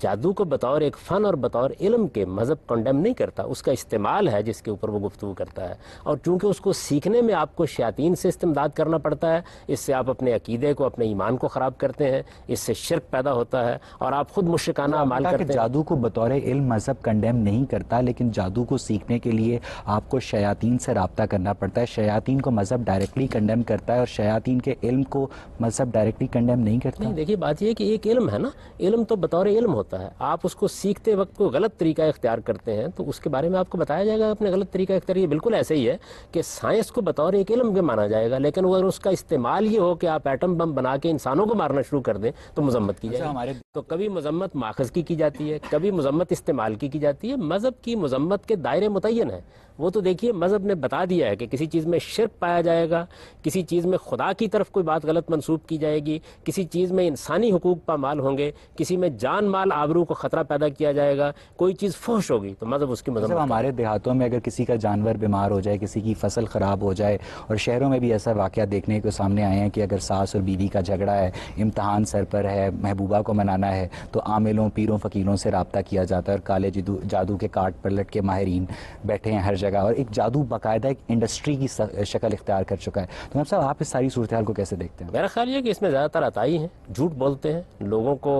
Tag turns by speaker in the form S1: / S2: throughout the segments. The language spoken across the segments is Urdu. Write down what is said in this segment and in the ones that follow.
S1: جادو کو بطور ایک فن اور بطور علم کے مذہب کنڈیم نہیں کرتا، اس کا استعمال ہے جس کے اوپر وہ گفتگو کرتا ہے. اور چونکہ اس کو سیکھنے میں آپ کو شیاطین سے استمداد کرنا پڑتا ہے، اس سے آپ اپنے عقیدے کو، اپنے ایمان کو خراب کرتے ہیں، اس سے شرک پیدا ہوتا ہے اور آپ خود مشرکانہ اعمال کرتے ہیں.
S2: جادو کو بطور علم مذہب کنڈیم نہیں کرتا، لیکن جادو کو سیکھنے کے لیے آپ کو شیاطین سے رابطہ کرنا پڑتا ہے. شیاطین کو مذہب ڈائریکٹلی کنڈیم کرتا ہے اور شیاطین کے علم کو مذہب ڈائریکٹلی کنڈیم نہیں کرتا.
S1: نہیں، دیکھیے بات یہ ہے کہ ایک علم ہے نا، علم تو بطور علم ہوتا ہے. آپ اس کو سیکھتے وقت کوئی غلط طریقہ اختیار کرتے ہیں تو اس کے بارے میں آپ کو بتایا جائے گا اپنے غلط طریقہ اختیار. یہ بالکل ایسے ہی ہے کہ سائنس کو بطور ایک علم کے مانا جائے گا، لیکن اگر اس کا استعمال یہ ہو کہ آپ ایٹم بم بنا کے انسانوں کو مارنا شروع کر دیں تو مذمت کی جائے گی. تو کبھی مذمت ماخذ کی جاتی ہے، کبھی مذمت استعمال کی جاتی ہے. مذہب کی مذمت کے دائرے متعین ہیں. وہ تو دیکھیے مذہب نے بتا دیا ہے کہ کسی چیز میں شرک پایا جائے گا، کسی چیز میں خدا کی طرف کوئی بات غلط منسوب کی جائے گی، کسی چیز میں انسانی حقوق پامال ہوں گے، کسی میں جان مال آبرو کو خطرہ پیدا کیا جائے گا، کوئی چیز فحش ہوگی تو مذہب اس کی مذمت.
S2: ہمارے دیہاتوں میں اگر کسی کا جانور بیمار ہو جائے، کسی کی فصل خراب ہو جائے، اور شہروں میں بھی ایسا واقعہ دیکھنے کو سامنے آئے ہیں کہ اگر ساس اور بیوی کا جھگڑا ہے، امتحان سر پر ہے، محبوبہ کو منانا ہے، تو عاملوں، پیروں، فقیروں سے رابطہ کیا جاتا ہے اور کالے جادو کے کاٹ پلٹ کے ماہرین بیٹھے ہیں ہر جگہ، اور ایک جادو باقاعدہ ایک انڈسٹری کی شکل اختیار کر چکا ہے. تو صاحب آپ اس ساری صورتحال کو کیسے دیکھتے ہیں؟
S1: میرا خیال یہ کہ اس میں زیادہ تر عطائی ہیں، جھوٹ بولتے ہیں، لوگوں کو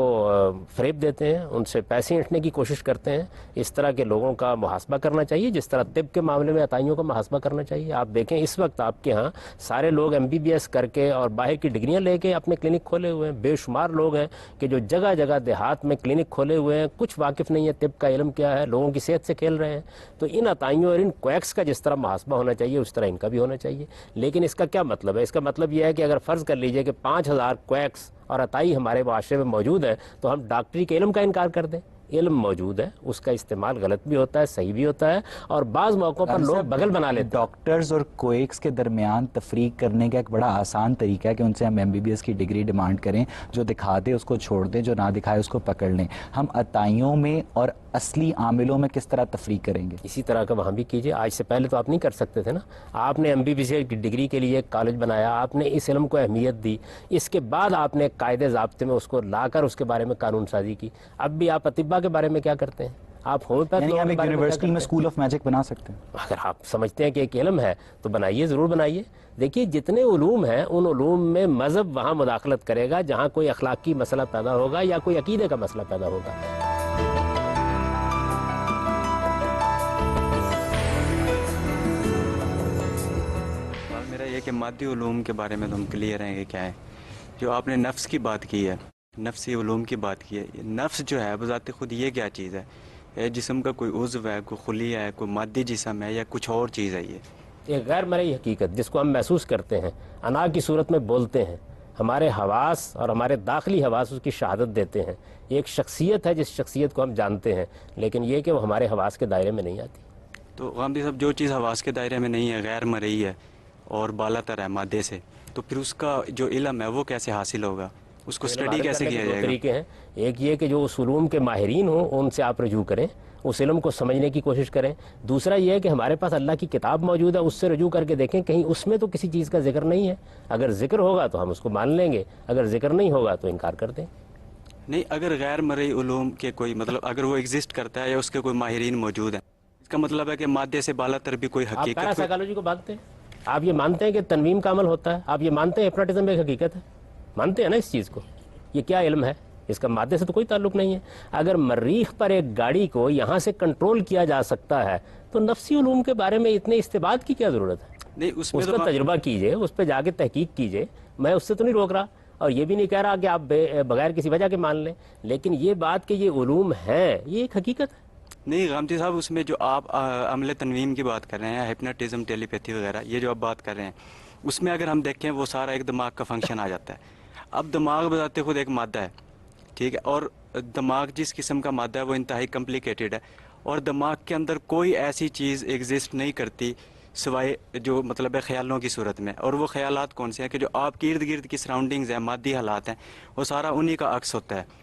S1: فریب دیتے ہیں، ان سے پیسے اینٹنے کی کوشش کرتے ہیں. اس طرح کے لوگوں کا محاسبہ کرنا چاہیے جس طرح طب کے معاملے میں عطائیوں کا محاسبہ کرنا چاہیے. آپ دیکھیں اس وقت آپ کے ہاں سارے لوگ MBBS کر کے اور باہر کی ڈگریاں لے کے اپنے کلینک کھولے ہوئے ہیں. بے شمار لوگ ہیں کہ جو جگہ جگہ دیہات میں کلینک کھولے ہوئے ہیں، کچھ واقف نہیں ہے طب کا علم کیا ہے، لوگوں کی صحت سے کھیل رہے ہیں. تو ان عطائیوں اور ان کویکس کا جس طرح محاسبہ ہونا چاہیے اس طرح ان کا بھی ہونا چاہیے. لیکن اس کا کیا مطلب ہے؟ اس کا مطلب یہ ہے کہ اگر فرض کر لیجئے کہ 5000 کویکس اور عطائی ہمارے معاشرے میں موجود ہے تو ہم ڈاکٹری کے علم کا انکار کر دیں. علم موجود ہے، اس کا استعمال غلط بھی ہوتا ہے، صحیح بھی ہوتا ہے، اور بعض موقعوں پر لوگ بغل بنا لیتے ہیں.
S2: ڈاکٹرز اور کویکس کے درمیان تفریق کرنے کا ایک بڑا آسان طریقہ ہے کہ ان سے ہم MBBS کی ڈگری ڈیمانڈ کریں، جو دکھا دے اس کو چھوڑ دیں، جو نہ دکھائے اس کو پکڑ لیں. ہم عطائیوں میں اور اصلی عاملوں میں کس طرح تفریق کریں گے؟
S1: اسی طرح کا وہاں بھی کیجئے. آج سے پہلے تو آپ نہیں کر سکتے تھے نا. آپ نے MBBS کی ڈگری کے لیے ایک کالج بنایا، آپ نے اس علم کو اہمیت دی، اس کے بعد آپ نے قاعدے ضابطے میں اس کو لا کر اس کے بارے میں قانون سازی کی. اب بھی آپ اطباء کے بارے میں کیا کرتے ہیں؟ آپ ہومیوپیتھ
S2: یونیورسٹی میں اسکول آف میجک بنا سکتے ہیں.
S1: اگر آپ سمجھتے ہیں کہ ایک علم ہے تو بنائیے، ضرور بنائیے. دیکھیے جتنے علوم ہیں ان علوم میں مذہب وہاں مداخلت کرے گا جہاں کوئی اخلاقی مسئلہ پیدا ہوگا یا کوئی عقیدے کا مسئلہ پیدا ہوگا.
S3: میرا یہ کہ مادی علوم کے بارے میں تم کلیئر ہیں کہ کیا ہے. جو آپ نے نفس کی بات کی ہے، نفسی علوم کی بات کی ہے، نفس جو ہے بذات خود یہ کیا چیز ہے؟ جسم کا کوئی عضو ہے، کوئی خلیہ ہے، کوئی مادی جسم ہے، یا کچھ اور چیز ہے؟ یہ
S1: ایک غیر مرئی حقیقت جس کو ہم محسوس کرتے ہیں، انا کی صورت میں بولتے ہیں، ہمارے حواس اور ہمارے داخلی حواس اس کی شہادت دیتے ہیں. ایک شخصیت ہے جس شخصیت کو ہم جانتے ہیں، لیکن یہ کہ وہ ہمارے حواس کے دائرے میں نہیں آتی.
S3: تو غامدی صاحب جو چیز حواس کے دائرے میں نہیں ہے، غیر مرئی ہے اور بالا تر ہے مادے سے، تو پھر اس کا جو علم ہے وہ کیسے حاصل ہوگا؟ اس کو اسٹڈی کیسے کیا جائے گا؟
S1: طریقے ہیں. ایک یہ کہ جو اس علوم کے ماہرین ہوں ان سے آپ رجوع کریں، اس علم کو سمجھنے کی کوشش کریں. دوسرا یہ ہے کہ ہمارے پاس اللہ کی کتاب موجود ہے، اس سے رجوع کر کے دیکھیں کہیں اس میں تو کسی چیز کا ذکر نہیں ہے. اگر ذکر ہوگا تو ہم اس کو مان لیں گے، اگر ذکر نہیں ہوگا تو انکار کر دیں.
S3: نہیں، اگر غیر مرئی علوم کے کوئی مطلب اگر وہ ایگزسٹ کرتا ہے یا اس کے کوئی ماہرین موجود ہیں، اس کا مطلب ہے کہ مادے سے بالا تر بھی کوئی
S1: آپ
S3: حقیقت.
S1: پیراسائیکالوجی کو مانتے ہیں؟ آپ یہ مانتے ہیں کہ تنویم کا عمل ہوتا ہے؟ آپ یہ مانتے ہیں ہپناٹزم ایک حقیقت ہے؟ مانتے ہیں نا اس چیز کو؟ یہ کیا علم ہے؟ اس کا مادے سے تو کوئی تعلق نہیں ہے. اگر مریخ پر ایک گاڑی کو یہاں سے کنٹرول کیا جا سکتا ہے تو نفسی علوم کے بارے میں اتنے استباد کی کیا ضرورت ہے؟
S3: نہیں، اس
S1: کا تجربہ کیجئے، اس پہ جا کے تحقیق کیجئے. میں اس سے تو نہیں روک رہا اور یہ بھی نہیں کہہ رہا کہ آپ بغیر کسی وجہ کے مان لیں، لیکن یہ بات کہ یہ علوم ہیں یہ ایک حقیقت ہے.
S3: نہیں غامدی صاحب، اس میں جو آپ عمل تنویم کی بات کر رہے ہیں، ہپناٹزم، ٹیلی پیتھی وغیرہ، یہ جو آپ بات کر رہے ہیں، اس میں اگر ہم دیکھیں وہ سارا ایک دماغ کا فنکشن آ جاتا ہے. اب دماغ بذات خود ایک مادہ ہے، ٹھیک ہے، اور دماغ جس قسم کا مادہ ہے وہ انتہائی کمپلیکیٹڈ ہے، اور دماغ کے اندر کوئی ایسی چیز ایگزسٹ نہیں کرتی سوائے جو مطلب ہے خیالوں کی صورت میں. اور وہ خیالات کون سے ہیں کہ جو آپ کے ارد گرد کی سراؤنڈنگز ہیں، مادی حالات ہیں، وہ سارا انہی کا عکس ہوتا ہے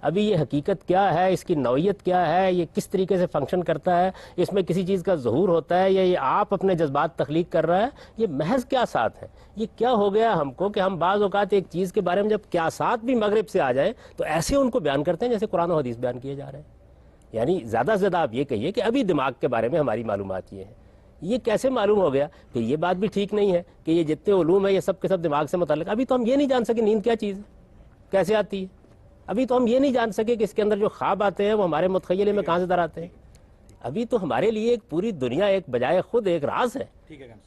S1: ابھی یہ حقیقت کیا ہے, اس کی نوعیت کیا ہے, یہ کس طریقے سے فنکشن کرتا ہے, اس میں کسی چیز کا ظہور ہوتا ہے یا یہ آپ اپنے جذبات تخلیق کر رہا ہے, یہ محض قیاسات ہیں. یہ کیا ہو گیا ہم کو کہ ہم بعض اوقات ایک چیز کے بارے میں جب قیاسات بھی مغرب سے آ جائیں تو ایسے ان کو بیان کرتے ہیں جیسے قرآن و حدیث بیان کیے جا رہے ہیں. یعنی زیادہ سے زیادہ آپ یہ کہیے کہ ابھی دماغ کے بارے میں ہماری معلومات یہ ہیں. یہ کیسے معلوم ہو گیا؟ پھر یہ بات بھی ٹھیک نہیں ہے کہ یہ جتنے علوم ہیں یہ سب کے سب دماغ سے متعلق. ابھی تو ہم یہ نہیں جان سکے نیند کیا چیز ہے, کیسے آتی ہے. ابھی تو ہم یہ نہیں جان سکے کہ اس کے اندر جو خواب آتے ہیں وہ ہمارے متخیلے میں کہاں سے در آتے ہیں. ابھی تو ہمارے لیے ایک پوری دنیا ایک بجائے خود ایک راز ہے.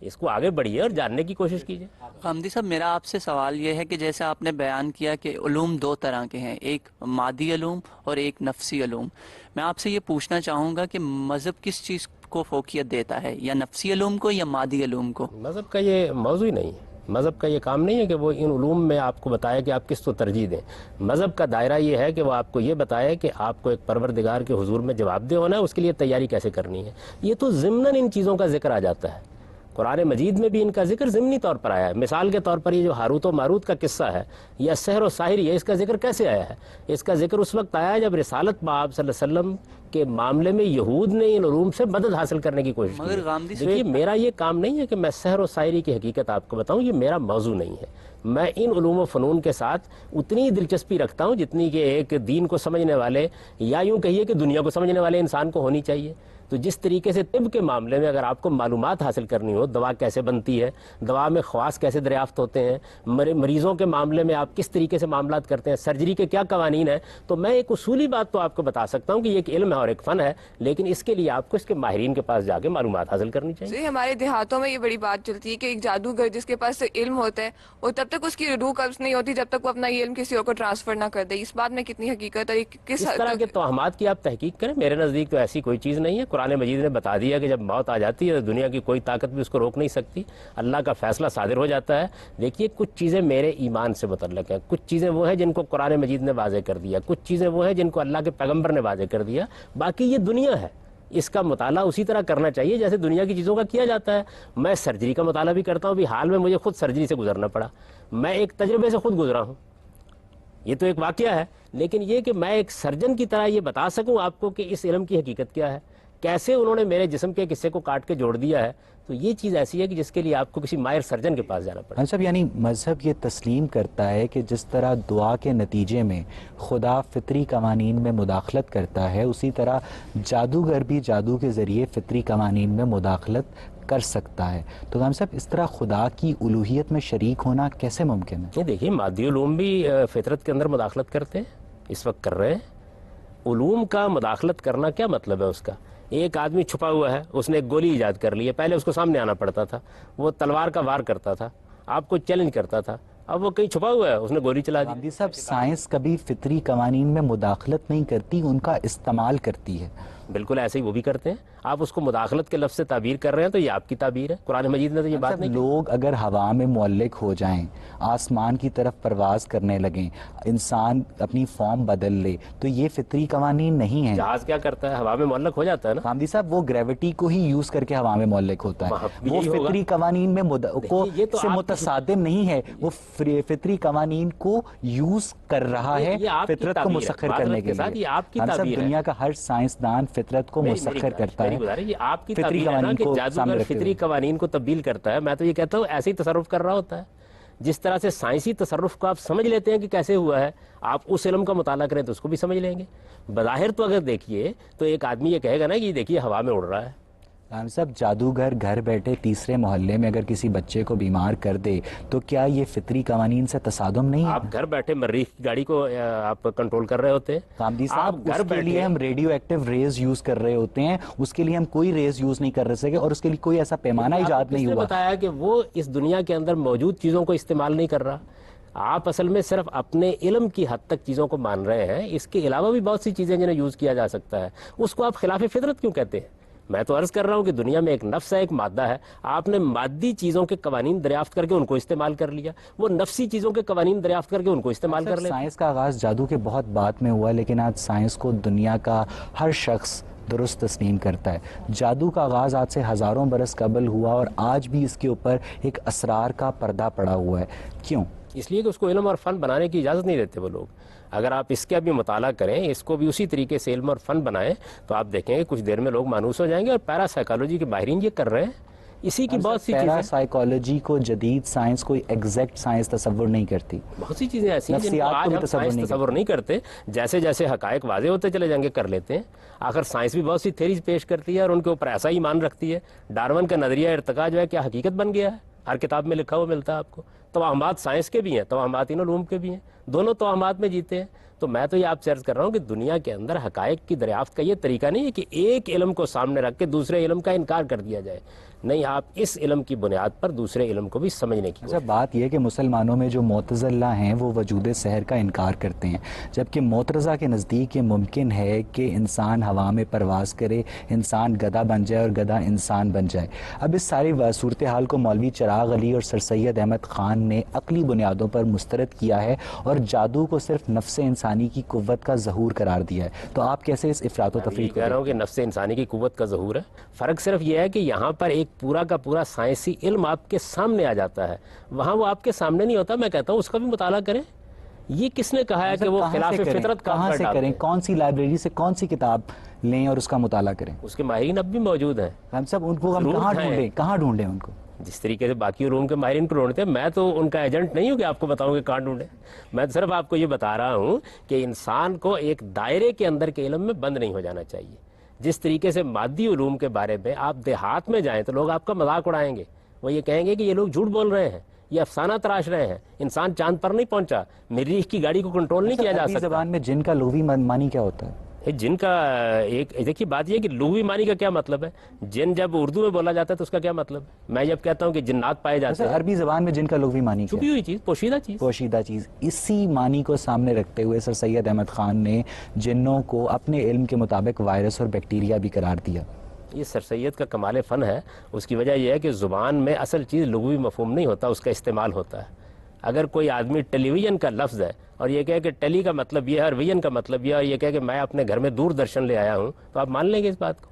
S1: اس کو آگے بڑھیے اور جاننے کی کوشش کیجیے.
S4: غامدی صاحب میرا آپ سے سوال یہ ہے کہ جیسے آپ نے بیان کیا کہ علوم دو طرح کے ہیں, ایک مادی علوم اور ایک نفسی علوم. میں آپ سے یہ پوچھنا چاہوں گا کہ مذہب کس چیز کو فوقیت دیتا ہے, یا نفسی علوم کو یا مادی علوم کو؟
S1: مذہب کا یہ موضوع ہی نہیں ہے. مذہب کا یہ کام نہیں ہے کہ وہ ان علوم میں آپ کو بتائے کہ آپ کس کو ترجیح دیں. مذہب کا دائرہ یہ ہے کہ وہ آپ کو یہ بتائے کہ آپ کو ایک پروردگار کے حضور میں جواب دہ ہونا ہے, اس کے لیے تیاری کیسے کرنی ہے. یہ تو ضمناً ان چیزوں کا ذکر آ جاتا ہے. قرآن مجید میں بھی ان کا ذکر ضمنی طور پر آیا ہے. مثال کے طور پر یہ جو ہاروت و ماروت کا قصہ ہے یا سحر و ساحر, یہ اس کا ذکر کیسے آیا ہے؟ اس کا ذکر اس وقت آیا جب رسالت باب صلی اللہ علیہ وسلم کے معاملے میں یہود نے ان علوم سے مدد حاصل کرنے کی کوشش کی. دیکھیے میرا یہ کام نہیں ہے کہ میں سحر و ساحری کی حقیقت آپ کو بتاؤں, یہ میرا موضوع نہیں ہے. میں ان علوم و فنون کے ساتھ اتنی دلچسپی رکھتا ہوں جتنی کہ ایک دین کو سمجھنے والے یا یوں کہیے کہ دنیا کو سمجھنے والے انسان کو ہونی چاہیے. تو جس طریقے سے طب کے معاملے میں اگر آپ کو معلومات حاصل کرنی ہو, دوا کیسے بنتی ہے, دوا میں خواص کیسے دریافت ہوتے ہیں, مریضوں کے معاملے میں آپ کس طریقے سے معاملات کرتے ہیں, سرجری کے کیا قوانین ہیں, تو میں ایک اصولی بات تو آپ کو بتا سکتا ہوں کہ یہ ایک علم ہے اور ایک فن ہے, لیکن اس کے لیے آپ کو اس کے ماہرین کے پاس جا کے معلومات حاصل کرنی چاہیے.
S5: ہمارے دیہاتوں میں یہ بڑی بات چلتی ہے کہ ایک جادوگر جس کے پاس علم ہوتا ہے وہ تب تک اس کی روح قبض نہیں ہوتی جب تک وہ اپنا یہ علم کسی اور کو ٹرانسفر نہ کر دے. اس بات میں کتنی حقیقت ہے, کس
S1: طرح کے توہمات کی آپ تحقیق کریں. میرے نزدیک تو ایسی کوئی چیز نہیں ہے. قرآن مجید نے بتا دیا کہ جب موت آ جاتی ہے تو دنیا کی کوئی طاقت بھی اس کو روک نہیں سکتی, اللہ کا فیصلہ صادر ہو جاتا ہے. دیکھیے کچھ چیزیں میرے ایمان سے متعلق ہیں, کچھ چیزیں وہ ہیں جن کو قرآن مجید نے واضح کر دیا, کچھ چیزیں وہ ہیں جن کو اللہ کے پیغمبر نے واضح کر دیا. باقی یہ دنیا ہے, اس کا مطالعہ اسی طرح کرنا چاہیے جیسے دنیا کی چیزوں کا کیا جاتا ہے. میں سرجری کا مطالعہ بھی کرتا ہوں, ابھی حال میں مجھے خود سرجری سے گزرنا پڑا. میں ایک تجربے سے خود گزرا ہوں, یہ تو ایک واقعہ ہے, لیکن یہ کہ میں ایک سرجن کی طرح یہ بتا سکوں آپ کو کہ اس علم کی حقیقت کیا ہے, کیسے انہوں نے میرے جسم کے حصے کو کاٹ کے جوڑ دیا ہے, تو یہ چیز ایسی ہے کہ جس کے لیے آپ کو کسی ماہر سرجن کے پاس جانا پڑتا ہے.
S2: صاحب یعنی مذہب یہ تسلیم کرتا ہے کہ جس طرح دعا کے نتیجے میں خدا فطری قوانین میں مداخلت کرتا ہے, اسی طرح جادوگر بھی جادو کے ذریعے فطری قوانین میں مداخلت کر سکتا ہے. تو غام صاحب اس طرح خدا کی الوہیت میں شریک ہونا کیسے ممکن ہے؟
S1: یہ دیکھیے مادی علوم بھی فطرت کے اندر مداخلت کرتے ہیں, اس وقت کر رہے ہیں. علوم کا مداخلت کرنا کیا مطلب ہے اس کا؟ ایک آدمی چھپا ہوا ہے, اس نے ایک گولی ایجاد کر لی ہے, پہلے اس کو سامنے آنا پڑتا تھا, وہ تلوار کا وار کرتا تھا, آپ کو چیلنج کرتا تھا, اب وہ کہیں چھپا ہوا ہے, اس نے گولی چلا دی.
S2: غامدی صاحب سائنس کبھی فطری قوانین میں مداخلت نہیں کرتی, ان کا استعمال کرتی ہے.
S1: بالکل ایسے ہی وہ بھی کرتے ہیں. آپ اس کو مداخلت کے لفظ سے تعبیر کر رہے ہیں تو یہ آپ کی تعبیر ہے, قرآن مجید نے تو یہ بات نہیں کی.
S2: لوگ اگر ہوا میں معلق ہو جائیں, آسمان کی طرف پرواز کرنے لگیں, انسان اپنی فارم بدل لے, تو یہ فطری قوانین نہیں ہیں.
S1: جہاز کیا کرتا ہے, ہوا میں معلق ہو جاتا ہے نا.
S2: غامدی صاحب وہ گریوٹی کو ہی یوز کر کے ہوا میں معلق ہوتا ہے, وہ فطری قوانین میں سے متصادم نہیں ہے, وہ فطری قوانین کو یوز کر رہا ہے فطرت کو مسخر کرنے کے لیے. ہم سب دنیا کا ہر سائنسدان فطرت کو مسخر کرتا ہے.
S1: یہ آپ کی تعبیر ہے نا کہ جادوگر فطری قوانین کو تبدیل کرتا ہے. میں تو یہ کہتا ہوں ایسے ہی تصرف کر رہا ہوتا ہے. جس طرح سے سائنسی تصرف کو آپ سمجھ لیتے ہیں کہ کیسے ہوا ہے, آپ اس علم کا مطالعہ کریں تو اس کو بھی سمجھ لیں گے. بظاہر تو اگر دیکھیے تو ایک آدمی یہ کہے گا نا کہ دیکھیے ہوا میں اڑ رہا ہے.
S2: ہم سب جادوگر گھر بیٹھے تیسرے محلے میں اگر کسی بچے کو بیمار کر دے تو کیا یہ فطری قوانین سے تصادم نہیں ہے؟
S1: آپ گھر بیٹھے مریخ کی گاڑی کو آپ کنٹرول کر رہے ہوتے ہیں.
S2: غامدی صاحب اس کے لیے ہم ریڈیو ایکٹیو ریز یوز کر رہے ہوتے ہیں, اس کے لیے ہم کوئی ریز یوز نہیں کر سکے اور اس کے لیے کوئی ایسا پیمانہ ایجاد نہیں ہوا.
S1: بتایا کہ وہ اس دنیا کے اندر موجود چیزوں کو استعمال نہیں کر رہا. آپ اصل میں صرف اپنے علم کی حد تک چیزوں کو مان رہے ہیں, اس کے علاوہ بھی بہت سی چیزیں جنہیں یوز کیا جا سکتا ہے. اس کو آپ خلاف فطرت کیوں کہتے ہیں؟ میں تو عرض کر رہا ہوں کہ دنیا میں ایک نفس ہے, ایک مادہ ہے, آپ نے مادی چیزوں کے قوانین دریافت کر کے ان کو استعمال کر لیا, وہ نفسی چیزوں کے قوانین دریافت کر کے ان کو استعمال کر لیا.
S2: سائنس کا آغاز جادو کے بہت بعد میں ہوا, لیکن آج سائنس کو دنیا کا ہر شخص درست تسلیم کرتا ہے. جادو کا آغاز آج سے ہزاروں برس قبل ہوا اور آج بھی اس کے اوپر ایک اسرار کا پردہ پڑا ہوا ہے. کیوں؟
S1: اس لیے کہ اس کو علم اور فن بنانے کی اجازت نہیں دیتے وہ لوگ. اگر آپ اس کا بھی مطالعہ کریں, اس کو بھی اسی طریقے سے علم اور فن بنائیں, تو آپ دیکھیں گے کچھ دیر میں لوگ مانوس ہو جائیں گے. اور پیرا سائیکالوجی کے ماہرین یہ کر رہے ہیں. اسی کی بہت سی چیزیں,
S2: سائیکالوجی کو جدید سائنس کوئی ایگزیکٹ سائنس تصور نہیں کرتی.
S1: بہت سی چیزیں ایسی ہیں جن کو آج ہم سائنس تصور نہیں کرتے. جیسے جیسے حقائق واضح ہوتے چلے جائیں گے کر لیتے ہیں. آخر سائنس بھی بہت سی تھیریز پیش کرتی ہے اور ان کے اوپر ایسا ایمان رکھتی ہے. ڈارون کا نظریہ ارتقاء جو ہے کیا حقیقت بن گیا ہے؟ ہر کتاب میں لکھا ہوا ملتا ہے آپ کو. توہمات سائنس کے بھی ہیں, توہمات ان علوم کے بھی ہیں, دونوں توہمات میں جیتے ہیں. تو میں تو یہ آپ سے عرض کر رہا ہوں کہ دنیا کے اندر حقائق کی دریافت کا یہ طریقہ نہیں ہے کہ ایک علم کو سامنے رکھ کے دوسرے علم کا انکار کر دیا جائے. نہیں, آپ اس علم کی بنیاد پر دوسرے علم کو بھی سمجھنے کی.
S2: اچھا, بات یہ کہ مسلمانوں میں جو معتزلہ ہیں وہ وجود سحر کا انکار کرتے ہیں, جبکہ معترضہ کے نزدیک یہ ممکن ہے کہ انسان ہوا میں پرواز کرے, انسان گدھا بن جائے اور گدھا انسان بن جائے. اب اس ساری صورتحال کو مولوی چراغ علی اور سر سید احمد خان نے عقلی بنیادوں پر مسترد کیا ہے اور جادو کو صرف نفس انسانی کی قوت کا ظہور قرار دیا ہے. تو آپ کیسے اس افراط و تفریط
S1: کہہ رہا ہوں کہ نفس انسانی کی قوت کا ظہور ہے. فرق صرف یہ ہے کہ یہاں پر ایک پورا کا پورا سائنسی علم آپ کے سامنے آ جاتا ہے, وہاں وہ آپ کے سامنے نہیں ہوتا. میں کہتا ہوں اس کا بھی مطالعہ کریں. یہ کس نے کہا ہے کہ وہ خلاف فطرت
S2: کہاں سے کریں؟ کون سی لائبریری سے کون سی کتاب لیں اور اس کا مطالعہ کریں؟
S1: اس کے ماہرین اب بھی موجود ہیں.
S2: ہم سب ان کو کہاں ڈھونڈیں ان کو؟
S1: جس طریقے سے باقی علوم کے ماہرین کو ڈھونڈتے ہیں. میں تو ان کا ایجنٹ نہیں ہوں کہ آپ کو بتاؤں کہ کہاں ڈھونڈیں. میں صرف آپ کو یہ بتا رہا ہوں کہ انسان کو ایک دائرے کے اندر کے علم میں بند نہیں ہو جانا چاہیے. جس طریقے سے مادی علوم کے بارے میں آپ دیہات میں جائیں تو لوگ آپ کا مذاق اڑائیں گے. وہ یہ کہیں گے کہ یہ لوگ جھوٹ بول رہے ہیں, یہ افسانہ تراش رہے ہیں, انسان چاند پر نہیں پہنچا, مریخ کی گاڑی کو کنٹرول نہیں کیا جا سکتا.
S2: زبان میں جن کا لغوی معنی کیا ہوتا ہے؟
S1: جن کا ایک دیکھیے بات یہ کہ لغوی معنی کا کیا مطلب ہے. جن جب اردو میں بولا جاتا ہے تو اس کا کیا مطلب ہے؟ میں جب کہتا ہوں کہ جنات پائے جاتے ہیں,
S2: عربی زبان میں جن کا لغوی معنی
S1: چھپی ہوئی چیز, پوشیدہ چیز.
S2: پوشیدہ چیز. اسی معنی کو سامنے رکھتے ہوئے سر سید احمد خان نے جنوں کو اپنے علم کے مطابق وائرس اور بیکٹیریا بھی قرار دیا.
S1: یہ سر سید کا کمال فن ہے. اس کی وجہ یہ ہے کہ زبان میں اصل چیز لغوی مفہوم نہیں ہوتا, اس کا استعمال ہوتا ہے. اگر کوئی آدمی ٹیلی ویژن کا لفظ ہے اور یہ کہے کہ ٹیلی کا مطلب یہ ہے اور ویژن کا مطلب یہ ہے, اور یہ کہے کہ میں اپنے گھر میں دوردرشن لے آیا ہوں, تو آپ مان لیں گے اس بات کو.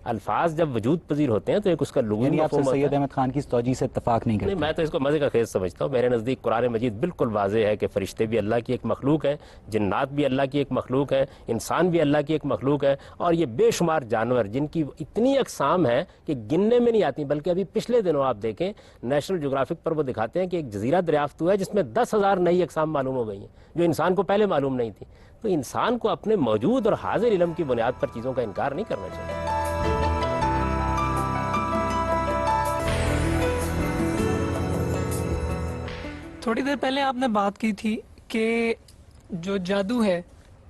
S1: الفاظ جب وجود پذیر ہوتے ہیں تو ایک اس کا لغوی مفہوم ہوتا ہے.
S2: سید احمد خان کی اس توجہ سے اتفاق نہیں کرتے؟
S1: میں تو اس کو مزے کا خیز سمجھتا ہوں. میرے نزدیک قرآن مجید بالکل واضح ہے کہ فرشتے بھی اللہ کی ایک مخلوق ہے, جنات بھی اللہ کی ایک مخلوق ہے, انسان بھی اللہ کی ایک مخلوق ہے, اور یہ بے شمار جانور جن کی اتنی اقسام ہے کہ گننے میں نہیں آتی. بلکہ ابھی پچھلے دنوں آپ دیکھیں نیشنل جغرافک پر وہ دکھاتے ہیں کہ ایک جزیرہ دریافت ہوا ہے جس میں 10,000 نئی اقسام معلوم ہو گئی ہیں جو انسان کو پہلے معلوم نہیں تھی. تو انسان کو اپنے موجود اور حاضر علم کی بنیاد پر چیزوں کا انکار نہیں کرنا چاہیے.
S6: تھوڑی دیر پہلے آپ نے بات کی تھی کہ جو جادو ہے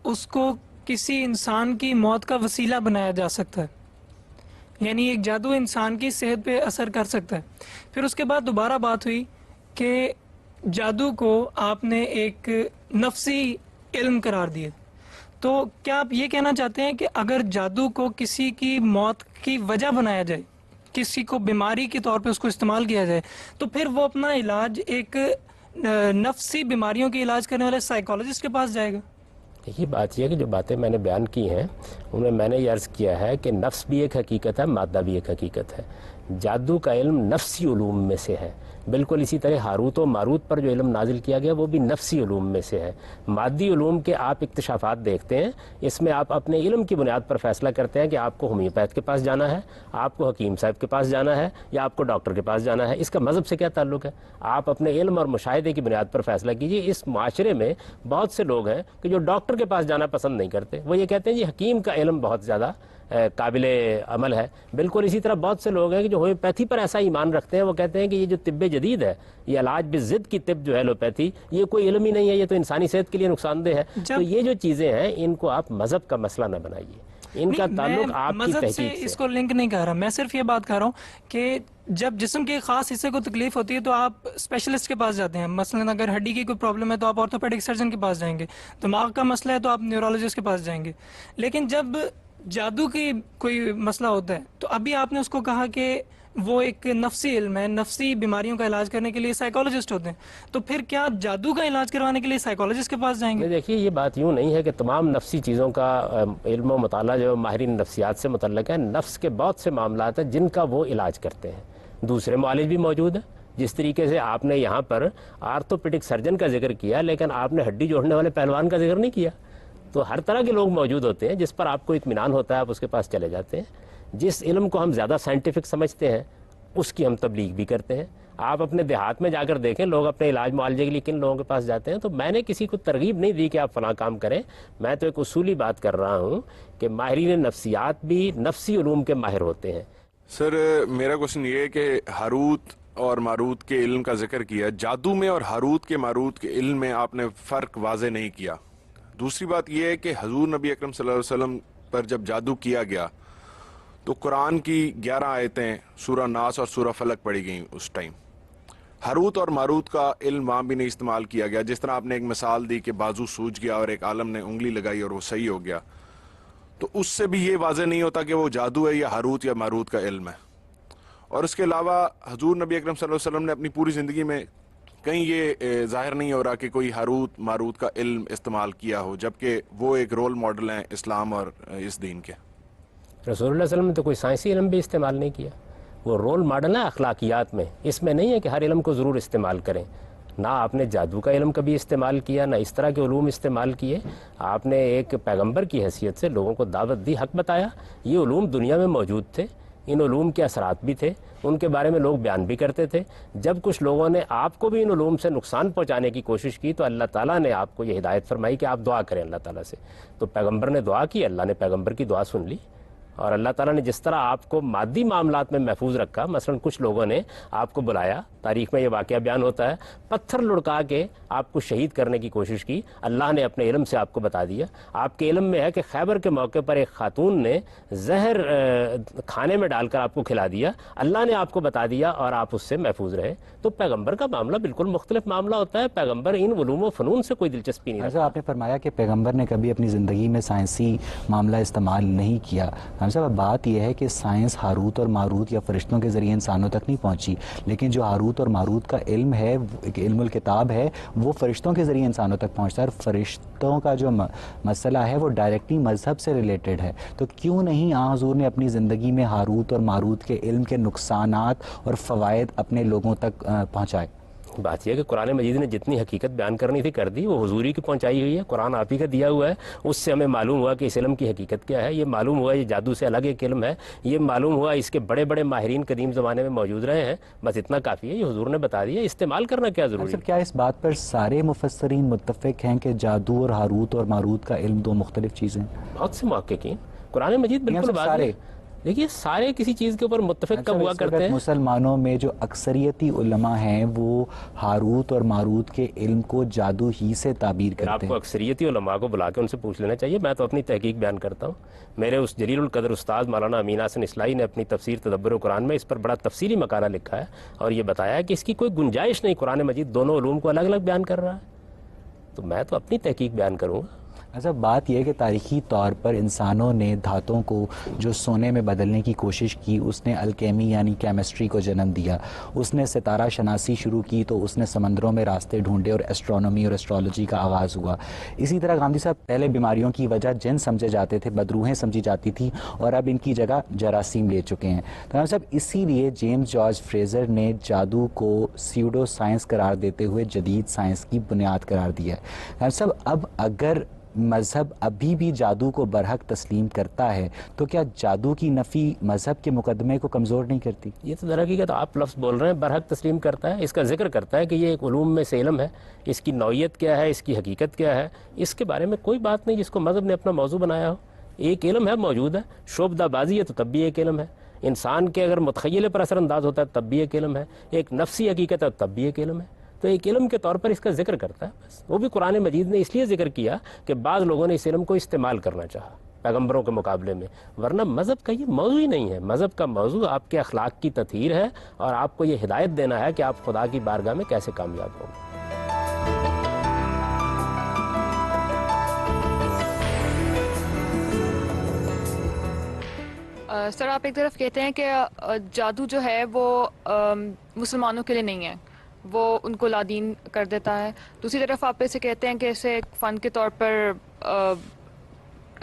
S6: اس کو کسی انسان کی موت کا وسیلہ بنایا جا سکتا ہے, یعنی ایک جادو انسان کی صحت پہ اثر کر سکتا ہے. پھر اس کے بعد دوبارہ بات ہوئی کہ جادو کو آپ نے ایک نفسی علم قرار دیا. تو کیا آپ یہ کہنا چاہتے ہیں کہ اگر جادو کو کسی کی موت کی وجہ بنایا جائے, کسی کو بیماری کے طور پہ اس کو استعمال کیا جائے, تو پھر وہ اپنا علاج ایک نفسی بیماریوں کے علاج کرنے والے سائیکالوجسٹ کے پاس جائے گا؟
S1: یہ بات یہ ہے کہ جو باتیں میں نے بیان کی ہیں ان میں نے یہ عرض کیا ہے کہ نفس بھی ایک حقیقت ہے, مادہ بھی ایک حقیقت ہے. جادو کا علم نفسی علوم میں سے ہے. بالکل اسی طرح ہاروت و ماروت پر جو علم نازل کیا گیا وہ بھی نفسی علوم میں سے ہے. مادی علوم کے آپ اکتشافات دیکھتے ہیں, اس میں آپ اپنے علم کی بنیاد پر فیصلہ کرتے ہیں کہ آپ کو ہومیوپیتھ کے پاس جانا ہے, آپ کو حکیم صاحب کے پاس جانا ہے, یا آپ کو ڈاکٹر کے پاس جانا ہے. اس کا مذہب سے کیا تعلق ہے؟ آپ اپنے علم اور مشاہدے کی بنیاد پر فیصلہ کیجیے. اس معاشرے میں بہت سے لوگ ہیں کہ جو ڈاکٹر کے پاس جانا پسند نہیں کرتے. وہ یہ کہتے ہیں جی حکیم کا علم بہت زیادہ قابل عمل ہے. بالکل اسی طرح بہت سے لوگ ہیں کہ جو ہومیوپیتھی پر ایسا ایمان رکھتے ہیں, وہ کہتے ہیں کہ یہ جو طب جدید ہے, یہ علاج بضد کی طب جو ہے ایلوپیتھی, یہ کوئی علم ہی نہیں ہے, یہ تو انسانی صحت کے لیے نقصان دہ ہے. تو یہ جو چیزیں ہیں ان کو آپ مذہب کا مسئلہ نہ بنائیے, ان کا تعلق آپ کی تحقیق سے.
S6: اس کو لنک نہیں کر رہا, میں صرف یہ بات کر رہا ہوں کہ جب جسم کے خاص حصے کو تکلیف ہوتی ہے تو آپ اسپیشلسٹ کے پاس جاتے ہیں. مثلا اگر ہڈی کی کوئی پرابلم ہے تو آپ آرتھوپیڈک سرجن کے پاس جائیں گے, دماغ کا مسئلہ ہے تو آپ نیورولوجسٹ کے پاس جائیں گے. لیکن جب جادو کی کوئی مسئلہ ہوتا ہے تو ابھی آپ نے اس کو کہا کہ وہ ایک نفسی علم ہے, نفسی بیماریوں کا علاج کرنے کے لیے سائیکالوجسٹ ہوتے ہیں. تو پھر کیا جادو کا علاج کروانے کے لیے سائیکالوجسٹ کے پاس جائیں گے؟
S1: دیکھیے یہ بات یوں نہیں ہے کہ تمام نفسی چیزوں کا علم و مطالعہ جو ماہرین نفسیات سے متعلق ہے. نفس کے بہت سے معاملات ہیں جن کا وہ علاج کرتے ہیں. دوسرے معالج بھی موجود ہیں جس طریقے سے آپ نے یہاں پر آرتھوپیڈک سرجن کا ذکر کیا لیکن آپ نے ہڈی جوڑنے والے پہلوان کا ذکر نہیں کیا. تو ہر طرح کے لوگ موجود ہوتے ہیں جس پر آپ کو اطمینان ہوتا ہے, آپ اس کے پاس چلے جاتے ہیں. جس علم کو ہم زیادہ سائنٹیفک سمجھتے ہیں اس کی ہم تبلیغ بھی کرتے ہیں. آپ اپنے دیہات میں جا کر دیکھیں لوگ اپنے علاج معالجے کے لیے کن لوگوں کے پاس جاتے ہیں. تو میں نے کسی کو ترغیب نہیں دی کہ آپ فلاں کام کریں, میں تو ایک اصولی بات کر رہا ہوں کہ ماہرین نفسیات بھی نفسی علوم کے ماہر ہوتے ہیں.
S7: سر میرا کوشچن یہ ہے کہ ہاروت اور ماروت کے علم کا ذکر کیا, جادو میں اور ہاروت کے ماروت کے علم میں آپ نے فرق واضح نہیں کیا. دوسری بات یہ ہے کہ حضور نبی اکرم صلی اللہ علیہ وسلم پر جب جادو کیا گیا تو قرآن کی 11 آیتیں سورہ ناس اور سورہ فلق پڑھی گئیں اس ٹائم. ہاروت اور ماروت کا علم وہاں بھی نہیں استعمال کیا گیا. جس طرح آپ نے ایک مثال دی کہ بازو سوج گیا اور ایک عالم نے انگلی لگائی اور وہ صحیح ہو گیا, تو اس سے بھی یہ واضح نہیں ہوتا کہ وہ جادو ہے یا ہاروت یا ماروت کا علم ہے. اور اس کے علاوہ حضور نبی اکرم صلی اللہ علیہ وسلم نے اپنی پوری زندگی میں کہیں یہ ظاہر نہیں ہو رہا کہ کوئی ہاروت ماروت کا علم استعمال کیا ہو, جبکہ وہ ایک رول ماڈل ہیں اسلام اور اس دین کے.
S1: رسول اللہ صلی اللہ علیہ وسلم نے تو کوئی سائنسی علم بھی استعمال نہیں کیا. وہ رول ماڈل ہے اخلاقیات میں. اس میں نہیں ہے کہ ہر علم کو ضرور استعمال کریں. نہ آپ نے جادو کا علم کبھی استعمال کیا, نہ اس طرح کے علوم استعمال کیے. آپ نے ایک پیغمبر کی حیثیت سے لوگوں کو دعوت دی, حق بتایا. یہ علوم دنیا میں موجود تھے, ان علوم کے اثرات بھی تھے, ان کے بارے میں لوگ بیان بھی کرتے تھے. جب کچھ لوگوں نے آپ کو بھی ان علوم سے نقصان پہنچانے کی کوشش کی تو اللہ تعالیٰ نے آپ کو یہ ہدایت فرمائی کہ آپ دعا کریں اللہ تعالیٰ سے. تو پیغمبر نے دعا کی, اللہ نے پیغمبر کی دعا سن لی. اور اللہ تعالیٰ نے جس طرح آپ کو مادی معاملات میں محفوظ رکھا, مثلا کچھ لوگوں نے آپ کو بلایا, تاریخ میں یہ واقعہ بیان ہوتا ہے, پتھر لڑکا کے آپ کو شہید کرنے کی کوشش کی. اللہ نے اپنے علم سے آپ کو بتا دیا. آپ کے علم میں ہے کہ خیبر کے موقع پر ایک خاتون نے زہر کھانے میں ڈال کر آپ کو کھلا دیا. اللہ نے آپ کو بتا دیا اور آپ اس سے محفوظ رہے. تو پیغمبر کا معاملہ بالکل مختلف معاملہ ہوتا ہے. پیغمبر ان علوم و فنون سے کوئی دلچسپی نہیں رکھتا.
S2: آپ نے فرمایا کہ پیغمبر نے کبھی اپنی زندگی میں سائنسی معاملہ استعمال نہیں کیا. صاحب بات یہ ہے کہ سائنس ہاروت اور ماروت یا فرشتوں کے ذریعے انسانوں تک نہیں پہنچی, لیکن جو ہاروت اور ماروت کا علم ہے, علم الکتاب ہے, وہ فرشتوں کے ذریعے انسانوں تک پہنچتا ہے. اور فرشتوں کا جو مسئلہ ہے وہ ڈائریکٹلی مذہب سے ریلیٹڈ ہے. تو کیوں نہیں حضور نے اپنی زندگی میں ہاروت اور ماروت کے علم کے نقصانات اور فوائد اپنے لوگوں تک پہنچائے؟
S1: بات یہ ہے کہ قرآن مجید نے جتنی حقیقت بیان کرنی تھی کر دی, وہ حضوری کی پہنچائی ہوئی ہے. قرآن آپ ہی کا دیا ہوا ہے, اس سے ہمیں معلوم ہوا کہ اس علم کی حقیقت کیا ہے. یہ معلوم ہوا یہ جادو سے الگ ایک علم ہے. یہ معلوم ہوا اس کے بڑے بڑے ماہرین قدیم زمانے میں موجود رہے ہیں. بس اتنا کافی ہے, یہ حضور نے بتا دیا. استعمال کرنا کیا ضروری ہے.
S2: کیا اس بات پر سارے مفسرین متفق ہیں کہ جادو اور ہاروت اور ماروت کا علم دو مختلف چیزیں؟
S1: بہت سے محققین. قرآن مجید بالکل
S2: سارے
S1: دیکھیے سارے کسی چیز کے اوپر متفق کب ہوا کرتے ہیں.
S2: مسلمانوں میں جو اکثریتی علماء ہیں وہ ہاروت اور ماروت کے علم کو جادو ہی سے تعبیر کرتے ہیں.
S1: آپ کو اکثریتی علماء کو بلا کے ان سے پوچھ لینا چاہیے. میں تو اپنی تحقیق بیان کرتا ہوں. میرے اس جلیل القدر استاد مولانا امین حسن اصلاحی نے اپنی تفسیر تدبر قرآن میں اس پر بڑا تفصیلی مقالہ لکھا ہے اور یہ بتایا ہے کہ اس کی کوئی گنجائش نہیں. قرآن مجید دونوں علوم کو الگ الگ بیان کر رہا ہے. تو میں تو اپنی تحقیق بیان کروں گا.
S2: اچھا بات یہ ہے کہ تاریخی طور پر انسانوں نے دھاتوں کو جو سونے میں بدلنے کی کوشش کی, اس نے الکیمی یعنی کیمسٹری کو جنم دیا. اس نے ستارہ شناسی شروع کی تو اس نے سمندروں میں راستے ڈھونڈے اور ایسٹرونومی اور ایسٹرولوجی کا آغاز ہوا. اسی طرح گاندھی صاحب پہلے بیماریوں کی وجہ جن سمجھے جاتے تھے, بدروحیں سمجھی جاتی تھی, اور اب ان کی جگہ جراثیم لے چکے ہیں. تو گاندھی صاحب اسی لیے جیمز جارج فریزر نے جادو کو سیوڈو سائنس قرار دیتے ہوئے جدید سائنس کی بنیاد قرار دیا ہے. گاندھی صاحب اب اگر مذہب ابھی بھی جادو کو برحق تسلیم کرتا ہے تو کیا جادو کی نفی مذہب کے مقدمے کو کمزور نہیں کرتی؟
S1: یہ تو در حقیقت آپ لفظ بول رہے ہیں, برحق تسلیم کرتا ہے. اس کا ذکر کرتا ہے کہ یہ ایک علوم میں سے علم ہے, اس کی نوعیت کیا ہے, اس کی حقیقت کیا ہے, اس کے بارے میں کوئی بات نہیں جس کو مذہب نے اپنا موضوع بنایا ہو. ایک علم ہے, موجود ہے. شعبدہ بازی ہے تو تب بھی ایک علم ہے. انسان کے اگر متخیلے پر اثر انداز ہوتا ہے تب بھی ایک علم ہے. ایک نفسی حقیقت ہے تب بھی ایک علم ہے. تو ایک علم کے طور پر اس کا ذکر کرتا ہے. بس وہ بھی قرآن مجید نے اس لیے ذکر کیا کہ بعض لوگوں نے اس علم کو استعمال کرنا چاہا پیغمبروں کے مقابلے میں, ورنہ مذہب کا یہ موضوع ہی نہیں ہے. مذہب کا موضوع آپ کے اخلاق کی تطہیر ہے اور آپ کو یہ ہدایت دینا ہے کہ آپ خدا کی بارگاہ میں کیسے کامیاب ہوں.
S5: سر آپ ایک طرف کہتے ہیں کہ جادو جو ہے وہ مسلمانوں کے لیے نہیں ہے, وہ ان کو لادین کر دیتا ہے. دوسری طرف آپ اسے کہتے ہیں کہ اسے ایک فن کے طور پر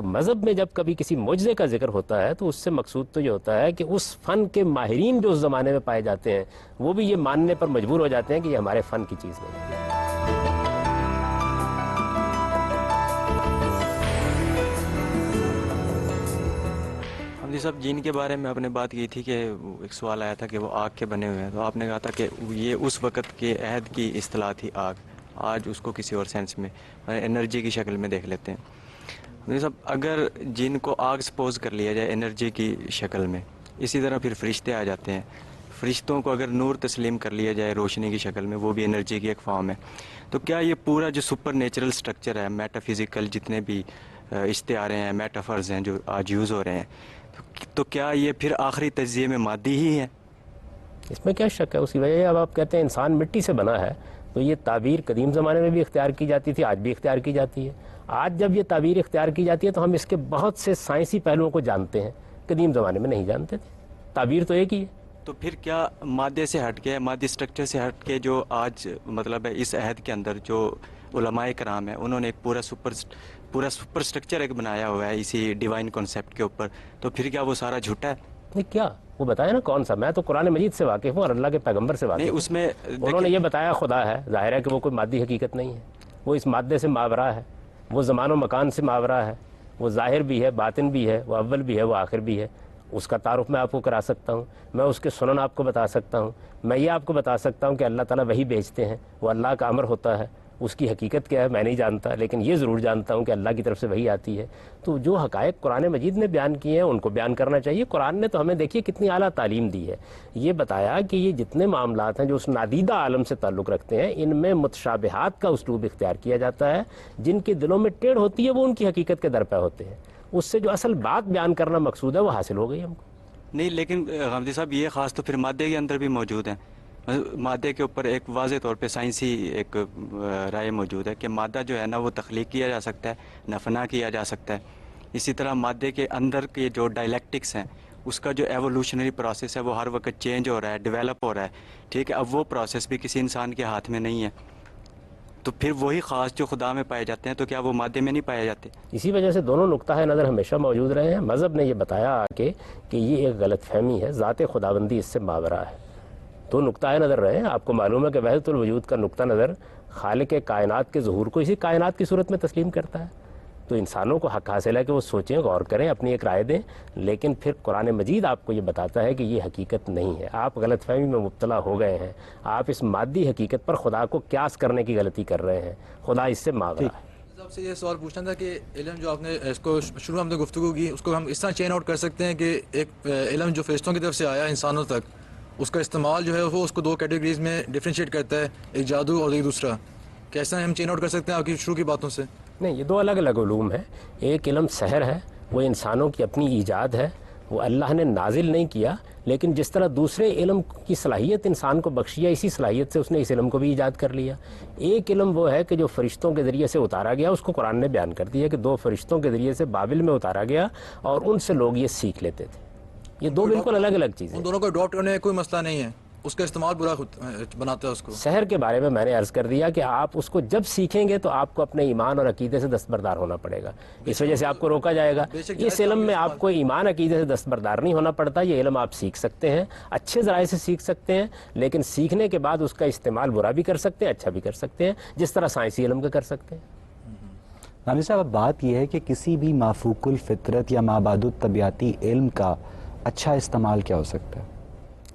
S1: تو مذہب میں جب کبھی کسی معجزے کا ذکر ہوتا ہے تو اس سے مقصود تو یہ ہوتا ہے کہ اس فن کے ماہرین جو اس زمانے میں پائے جاتے ہیں وہ بھی یہ ماننے پر مجبور ہو جاتے ہیں کہ یہ ہمارے فن کی چیز نہیں ہے۔
S3: حمدی صاحب جین کے بارے میں آپ نے بات کی تھی کہ ایک سوال آیا تھا کہ وہ آگ کے بنے ہوئے ہیں، تو آپ نے کہا تھا کہ یہ اس وقت کے عہد کی اصطلاح تھی آگ، آج اس کو کسی اور سینس میں انرجی کی شکل میں دیکھ لیتے ہیں۔ حمدی صاحب اگر جن کو آگ سپوز کر لیا جائے انرجی کی شکل میں، اسی طرح پھر فرشتے آ جاتے ہیں، فرشتوں کو اگر نور تسلیم کر لیا جائے روشنی کی شکل میں، وہ بھی انرجی کی ایک فارم ہے، تو کیا یہ پورا جو سپر نیچرل سٹرکچر ہے، میٹا فزیکل جتنے بھی اشتہاریں ہیں، میٹافرز ہیں جو آج یوز ہو رہے ہیں، تو کیا یہ پھر آخری تجزیے میں مادی ہی ہے؟
S1: اس میں کیا شک ہے؟ اسی وجہ اب آپ کہتے ہیں انسان مٹی سے بنا ہے، تو یہ تعبیر قدیم زمانے میں بھی اختیار کی جاتی تھی، آج بھی اختیار کی جاتی ہے۔ آج جب یہ تعبیر اختیار کی جاتی ہے تو ہم اس کے بہت سے سائنسی پہلوؤں کو جانتے ہیں، قدیم زمانے میں نہیں جانتے تھے، تعبیر تو ایک ہی ہے۔
S3: تو پھر کیا مادے سے ہٹ کے، مادی سٹرکچر سے ہٹ کے، جو آج مطلب ہے اس عہد کے اندر جو علماء کرام ہیں انہوں نے ایک پورا سپر سٹرکچر ایک بنایا ہوا ہے اسی ڈیوائن کانسیپٹ کے اوپر، تو پھر کیا وہ سارا جھوٹا ہے؟
S1: نہیں، کیا وہ بتایا نا کون سا؟ میں تو قرآن مجید سے واقف ہوں اور اللہ کے پیغمبر سے واقف ہوں۔
S3: اس میں
S1: انہوں نے یہ بتایا خدا ہے، ظاہر ہے کہ وہ کوئی مادی حقیقت نہیں ہے، وہ اس مادے سے ماورا ہے، وہ زمان و مکان سے ماورا ہے، وہ ظاہر بھی ہے، باطن بھی ہے، وہ اول بھی ہے، وہ آخر بھی ہے۔ اس کا تعارف میں آپ کو کرا سکتا ہوں، میں اس کے سنن آپ کو بتا سکتا ہوں، میں یہ آپ کو بتا سکتا ہوں کہ اللہ تعالیٰ وہی بھیجتے ہیں، وہ اللہ کا امر ہوتا ہے، اس کی حقیقت کیا ہے میں نہیں جانتا، لیکن یہ ضرور جانتا ہوں کہ اللہ کی طرف سے وہی آتی ہے۔ تو جو حقائق قرآن مجید نے بیان کیے ہیں ان کو بیان کرنا چاہیے۔ قرآن نے تو ہمیں دیکھیے کتنی اعلیٰ تعلیم دی ہے، یہ بتایا کہ یہ جتنے معاملات ہیں جو اس نادیدہ عالم سے تعلق رکھتے ہیں ان میں متشابہات کا اسلوب اختیار کیا جاتا ہے، جن کے دلوں میں ٹیڑھ ہوتی ہے وہ ان کی حقیقت کے درپے ہوتے ہیں، اس سے جو اصل بات بیان کرنا مقصود ہے وہ حاصل ہو گئی ہم کو۔
S3: نہیں، لیکن حمدی صاحب یہ خاص تو پھر مادے کے اندر بھی موجود ہیں، مادے کے اوپر ایک واضح طور پہ سائنسی ایک رائے موجود ہے کہ مادہ جو ہے نا وہ تخلیق کیا جا سکتا ہے، نفنا کیا جا سکتا ہے۔ اسی طرح مادے کے اندر کے جو ڈائلیکٹکس ہیں اس کا جو ایوولوشنری پروسیس ہے وہ ہر وقت چینج ہو رہا ہے، ڈیولپ ہو رہا ہے، ٹھیک ہے۔ اب وہ پروسیس بھی کسی انسان کے ہاتھ میں نہیں ہے، تو پھر وہی خاص جو خدا میں پائے جاتے ہیں تو کیا وہ مادے میں نہیں پائے جاتے؟
S1: اسی وجہ سے دونوں نقطہ نظر ہمیشہ موجود رہے ہیں۔ مذہب نے یہ بتایا کہ یہ ایک غلط فہمی ہے، ذات خداوندی اس سے ماورا ہے، دو نقطہ نظر رہے ہیں۔ آپ کو معلوم ہے کہ وحدت الوجود کا نقطہ نظر خالق کائنات کے ظہور کو اسی کائنات کی صورت میں تسلیم کرتا ہے، تو انسانوں کو حق حاصل ہے کہ وہ سوچیں، غور کریں، اپنی ایک رائے دیں، لیکن پھر قرآن مجید آپ کو یہ بتاتا ہے کہ یہ حقیقت نہیں ہے، آپ غلط فہمی میں مبتلا ہو گئے ہیں، آپ اس مادی حقیقت پر خدا کو قیاس کرنے کی غلطی کر رہے ہیں، خدا اس سے ماورا ہے۔
S8: آپ سے یہ سوال پوچھنا تھا کہ علم جو آپ نے اس کو شروع میں ہم نے گفتگو کی، اس کو ہم اس طرح چین آؤٹ کر سکتے ہیں کہ ایک علم جو فرشتوں کی طرف سے آیا انسانوں تک، اس کا استعمال جو ہے وہ اس کو دو کیٹیگریز میں ڈفرینشیٹ کرتا ہے، ایک جادو اور ایک دوسرا، کیسا ہم چین آؤٹ کر سکتے ہیں آپ کی شروع کی باتوں سے؟
S1: نہیں، یہ دو الگ الگ علوم ہیں۔ ایک علم سحر ہے، وہ انسانوں کی اپنی ایجاد ہے، وہ اللہ نے نازل نہیں کیا، لیکن جس طرح دوسرے علم کی صلاحیت انسان کو بخشی ہے، اسی صلاحیت سے اس نے اس علم کو بھی ایجاد کر لیا۔ ایک علم وہ ہے کہ جو فرشتوں کے ذریعے سے اتارا گیا، اس کو قرآن نے بیان کر دیا کہ دو فرشتوں کے ذریعے سے بابل میں اتارا گیا اور ان سے لوگ یہ سیکھ لیتے تھے۔ یہ دو بالکل الگ الگ چیزیں،
S8: ان دونوں کو اڈاپٹ کرنے میں کوئی مسئلہ نہیں ہے، اس کا استعمال برا بناتا ہے اس کو۔
S1: سحر کے بارے میں نے عرض کر دیا کہ آپ اس کو جب سیکھیں گے تو آپ کو اپنے ایمان اور عقیدے سے دستبردار ہونا پڑے گا، اس وجہ سے آپ کو روکا جائے گا۔ اس علم میں آپ کو ایمان عقیدے سے دستبردار نہیں ہونا پڑتا، یہ علم آپ سیکھ سکتے ہیں، اچھے ذرائع سے سیکھ سکتے ہیں، لیکن سیکھنے کے بعد اس کا استعمال برا بھی کر سکتے ہیں، اچھا بھی کر سکتے ہیں، جس طرح سائنسی علم کا کر سکتے ہیں۔
S2: رامجی صاحب، اب بات یہ ہے کہ کسی بھی مافوق الفطرت یا مابعد الطبیعتی علم کا اچھا استعمال کیا ہو سکتا ہے؟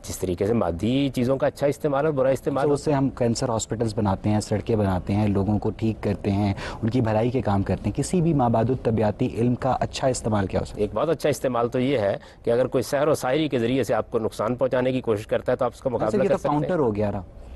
S1: جس طریقے سے مادی چیزوں کا اچھا استعمال اور برا استعمال،
S2: اس سے ہم کینسر ہاسپٹلز بناتے ہیں، سڑکیں بناتے ہیں، لوگوں کو ٹھیک کرتے ہیں، ان کی بھلائی کے کام کرتے ہیں، کسی بھی مابعد الطبیعتی علم کا اچھا استعمال کیا ہو سکتا ہے؟
S1: ایک بہت اچھا استعمال تو یہ ہے کہ اگر کوئی سحر و شاعری کے ذریعے سے آپ کو نقصان پہنچانے کی کوشش کرتا ہے تو آپ اس کا مقابلہ کر سکتے ہیں۔
S2: کاؤنٹر ہو گیا،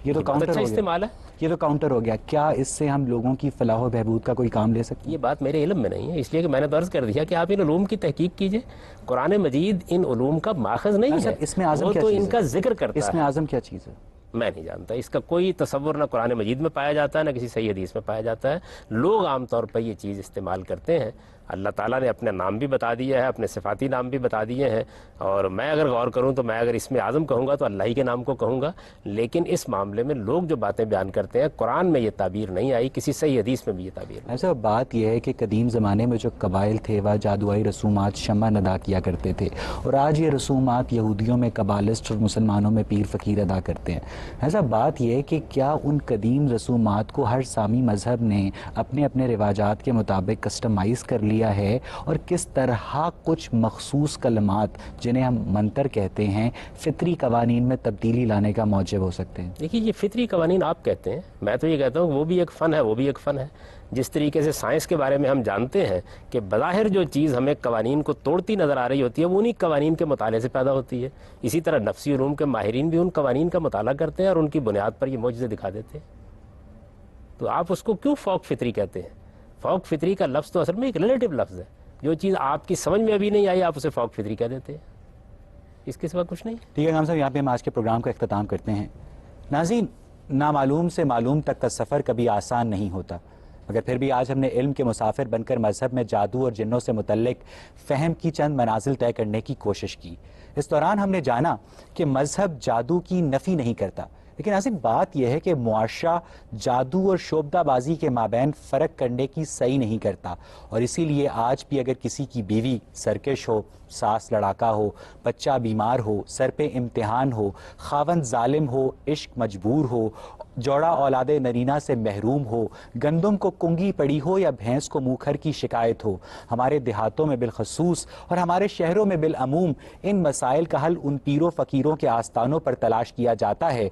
S2: یہ تو کاؤنٹر
S1: اچھا استعمال ہے،
S2: یہ تو کاؤنٹر ہو گیا۔ کیا اس سے ہم لوگوں کی فلاح و بہبود کا کوئی کام لے سکتے ہیں؟
S1: یہ بات میرے علم میں نہیں ہے، اس لیے کہ میں نے عرض کر دیا کہ آپ ان علوم کی تحقیق کیجئے۔ قرآن مجید ان علوم کا ماخذ نہیں ہے،
S2: اس میں اعظم
S1: وہ
S2: کیا
S1: تو
S2: چیز
S1: ان
S2: ہے؟
S1: کا ذکر کرتا ہے۔
S2: اس میں اعظم کیا چیز ہے؟
S1: میں نہیں جانتا، اس کا کوئی تصور نہ قرآن مجید میں پایا جاتا ہے نہ کسی صحیح حدیث میں پایا جاتا ہے۔ لوگ عام طور پر یہ چیز استعمال کرتے ہیں، اللہ تعالیٰ نے اپنے نام بھی بتا دیا ہے، اپنے صفاتی نام بھی بتا دیے ہیں، اور میں اگر غور کروں تو میں اگر اس میں اعظم کہوں گا تو اللہ ہی کے نام کو کہوں گا. لیکن اس معاملے میں لوگ جو باتیں بیان کرتے ہیں، قرآن میں یہ تعبیر نہیں آئی، کسی صحیح حدیث میں بھی یہ تعبیر نہیں.
S2: ایسا بات یہ ہے کہ قدیم زمانے میں جو قبائل تھے وہ جادوائی رسومات شمع ادا کیا کرتے تھے، اور آج یہ رسومات یہودیوں میں قبالسٹ اور مسلمانوں میں پیر فقیر ادا کرتے ہیں. ایسا بات یہ ہے کہ کیا ان قدیم رسومات کو ہر سامی مذہب نے اپنے اپنے رواجات کے مطابق کسٹمائز کر لیا ہے، اور کس طرح کچھ مخصوص کلمات جنہیں ہم منتر کہتے ہیں فطری قوانین میں تبدیلی لانے کا موجب ہو سکتے ہیں؟
S1: دیکھیے، یہ فطری قوانین آپ کہتے ہیں، میں تو یہ کہتا ہوں وہ بھی ایک فن ہے، وہ بھی ایک فن ہے. جس طریقے سے سائنس کے بارے میں ہم جانتے ہیں کہ بظاہر جو چیز ہمیں قوانین کو توڑتی نظر آ رہی ہوتی ہے وہ انہی قوانین کے مطالعے سے پیدا ہوتی ہے، اسی طرح نفسی علوم کے ماہرین بھی ان قوانین کا مطالعہ کرتے ہیں اور ان کی بنیاد پر یہ معجزے دکھا دیتے ہیں. تو آپ اس کو کیوں فوق فطری کہتے ہیں؟ فوق فطری کا لفظ تو اصل میں ایک ریلیٹو لفظ ہے. جو چیز آپ کی سمجھ میں ابھی نہیں آئی آپ اسے فوق فطری کہہ دیتے ہیں، اس کے سوا کچھ نہیں.
S2: ٹھیک ہے غلام صاحب، یہاں پہ ہم آج کے پروگرام کا اختتام کرتے ہیں. ناظرین، نامعلوم سے معلوم تک کا سفر کبھی آسان نہیں ہوتا، مگر پھر بھی آج ہم نے علم کے مسافر بن کر مذہب میں جادو اور جنوں سے متعلق فہم کی چند منازل طے کرنے کی کوشش کی. اس دوران ہم نے جانا کہ مذہب جادو کی نفی نہیں کرتا، لیکن ناظرین بات یہ ہے کہ معاشرہ جادو اور شعبدہ بازی کے مابین فرق کرنے کی صحیح نہیں کرتا، اور اسی لیے آج بھی اگر کسی کی بیوی سرکش ہو، ساس لڑاکا ہو، بچہ بیمار ہو، سر پہ امتحان ہو، خاوند ظالم ہو، عشق مجبور ہو، جوڑا اولاد نرینہ سے محروم ہو، گندم کو کنگھی پڑی ہو یا بھینس کو منہ کھر کی شکایت ہو، ہمارے دیہاتوں میں بالخصوص اور ہمارے شہروں میں بالعموم ان مسائل کا حل ان پیروں فقیروں کے آستانوں پر تلاش کیا جاتا ہے